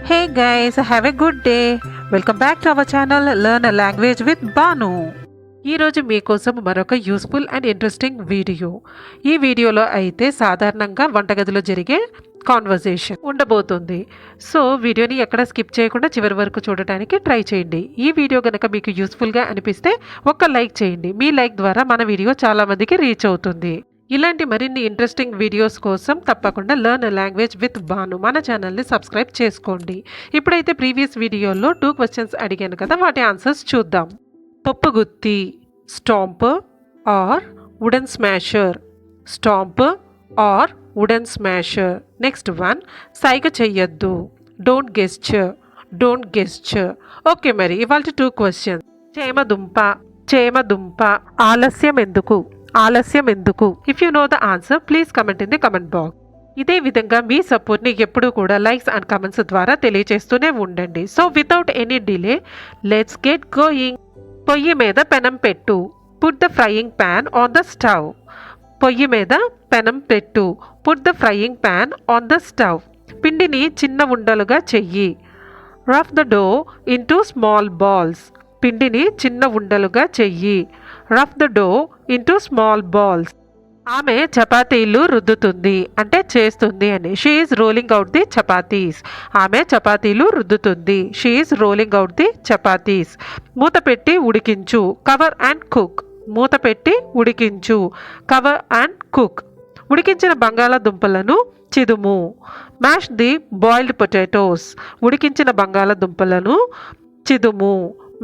Hey guys, have a good day. Welcome back to our channel Learn a Language with Banu. ఈరోజు మీకోసం మరొక useful and interesting video. ఈ వీడియోలో అయితే సాధారణంగా వంటగదిలో జరిగే కాన్వర్జేషన్ ఉండబోతుంది. సో వీడియోని ఎక్కడ స్కిప్ చేయకుండా చివరి వరకు చూడటానికి ట్రై చేయండి. ఈ వీడియో కనుక మీకు యూస్ఫుల్గా అనిపిస్తే ఒక్క లైక్ చేయండి. మీ లైక్ ద్వారా మన వీడియో చాలామందికి రీచ్ అవుతుంది. ఇలాంటి మరిన్ని ఇంట్రెస్టింగ్ వీడియోస్ కోసం తప్పకుండా లెర్న్ లాంగ్వేజ్ విత్ బాను మన ఛానల్ని సబ్స్క్రైబ్ చేసుకోండి. ఇప్పుడైతే ప్రీవియస్ వీడియోలో 2 క్వశ్చన్స్ అడిగాను కదా, వాటి ఆన్సర్స్ చూద్దాం. పప్పుగుత్తి, stamper or wooden smasher? Stamper or wooden smasher. Next one, సైగ చెయ్యొద్దు, don't gesture, don't gesture. Okay, మరి ఇవాళ 2 క్వశ్చన్స్. చేమదుంప, చేమదుంప. ఆలస్యం ఎందుకు, ఆలస్యం ఎందుకు? If you know the answer please comment in the comment box. ఇదే విధంగా మీ సపోర్ట్ని ఎప్పుడూ కూడా లైక్స్ అండ్ కమెంట్స్ ద్వారా తెలియజేస్తూనే ఉండండి. So without any delay let's get going. పొయ్యి మీద పెనం పెట్టు, put the frying pan on the stove. పొయ్యి మీద పెనం పెట్టు, put the frying pan on the stove. పిండిని చిన్న ఉండలుగా చెయ్యి. Rough the dough into small balls. పిండిని చిన్న ఉండలుగా చెయ్యి. Rough the dough into small balls. ఆమె చపాతీలు రుద్దుతుంది అంటే చేస్తుంది అని. She is rolling out the chapatis. ఆమె చపాతీలు రుద్దుతుంది. She is rolling out the chapatis. మూత పెట్టి ఉడికించు, కవర్ అండ్ కుక్. మూత పెట్టి ఉడికించు, కవర్ అండ్ కుక్. ఉడికించిన బంగాళాదుంపలను చిదుము. Mash the boiled potatoes. ఉడికించిన బంగాళాదుంపలను చిదుము.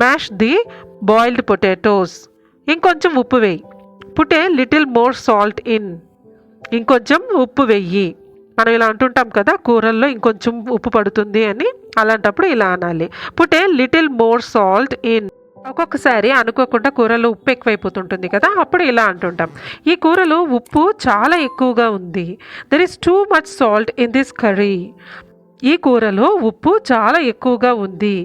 Mash the boiled potatoes. ఇంకొంచెం ఉప్పు వేయి. Put a little more salt in. ఇంకొంచెం ఉప్పు వెయ్యి. మనం ఇలా అంటుంటాం కదా కూరల్లో ఇంకొంచెం ఉప్పు పడుతుంది అని, అలాంటప్పుడు ఇలా అనాలి, put a little more salt in. ఒక్కొక్కసారి అనుకోకుండా కూరలో ఉప్పు ఎక్కువైపోతుంటుంది కదా, అప్పుడు ఇలా అంటుంటాం, ఈ కూరలో ఉప్పు చాలా ఎక్కువగా ఉంది. There is too much salt in this curry. ఈ కూరలో ఉప్పు చాలా ఎక్కువగా ఉంది.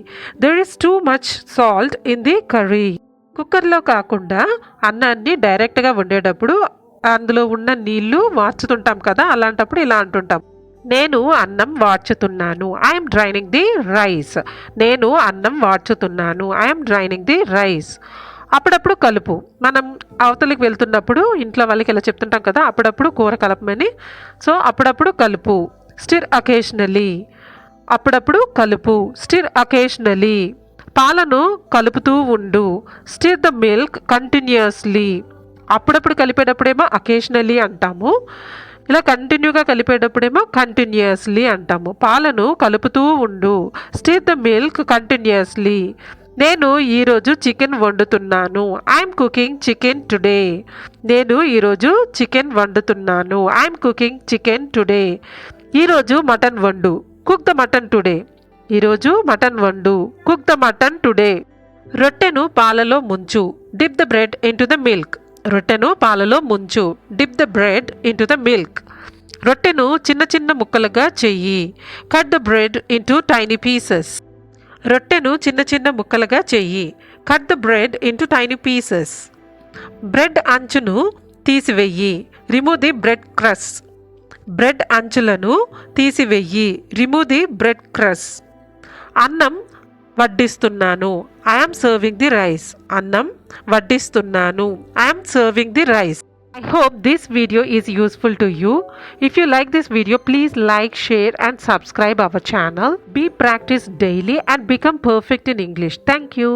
There is too much salt in the curry. కుక్కర్లో కాకుండా అన్నాన్ని డైరెక్ట్గా వండేటప్పుడు అందులో ఉన్న నీళ్లు మార్చుతుంటాం కదా, అలాంటప్పుడు ఇలా అంటుంటాం, నేను అన్నం వార్చుతున్నాను, ఐఎమ్ డ్రైనింగ్ ది రైస్. నేను అన్నం వార్చుతున్నాను, ఐఎమ్ డ్రైనింగ్ ది రైస్. అప్పుడప్పుడు కలుపు. మనం అవతలికి వెళ్తున్నప్పుడు ఇంట్లో వాళ్ళకి ఇలా చెప్తుంటాం కదా, అప్పుడప్పుడు కూర కలపమని. సో అప్పుడప్పుడు కలుపు. Stir occasionally. అప్పుడప్పుడు కలుపు. Stir occasionally. పాలను కలుపుతూ ఉండు. Stir the milk continuously. అప్పుడప్పుడు కలిపేటప్పుడేమో అకేషనలీ అంటాము, ఇలా కంటిన్యూగా కలిపేటప్పుడేమో కంటిన్యూస్లీ అంటాము. పాలను కలుపుతూ ఉండు. Stir the milk continuously. నేను ఈరోజు చికెన్ వండుతున్నాను, ఐఎమ్ కుకింగ్ చికెన్ టుడే. నేను ఈరోజు చికెన్ వండుతున్నాను, ఐఎమ్ కుకింగ్ చికెన్ టుడే. ఈరోజు మటన్ వండు, కుక్ ద మటన్ టుడే. ఈరోజు మటన్ వండు, కుక్ ద మటన్ టుడే. రొట్టెను పాలలో ముంచు, dip the bread into the milk. రొట్టెను పాలలో ముంచు, dip the bread into the milk. రొట్టెను చిన్న చిన్న ముక్కలుగా చెయ్యి. Cut the bread into tiny pieces. రొట్టెను చిన్న చిన్న ముక్కలుగా చెయ్యి. Cut the bread into tiny pieces. Bread అంచును తీసివెయ్యి. Remove the bread crust. Bread అంచులను తీసివెయ్యి. Remove the bread crust. అన్నం వడ్డిస్తున్నాను, ఐఎమ్ సర్వింగ్ ది రైస్. అన్నం వడ్డిస్తున్నాను, I'm serving the rice. I hope this video is useful to you. If you like this video, please like, share and subscribe our channel. Be practice daily and become perfect in English. Thank you.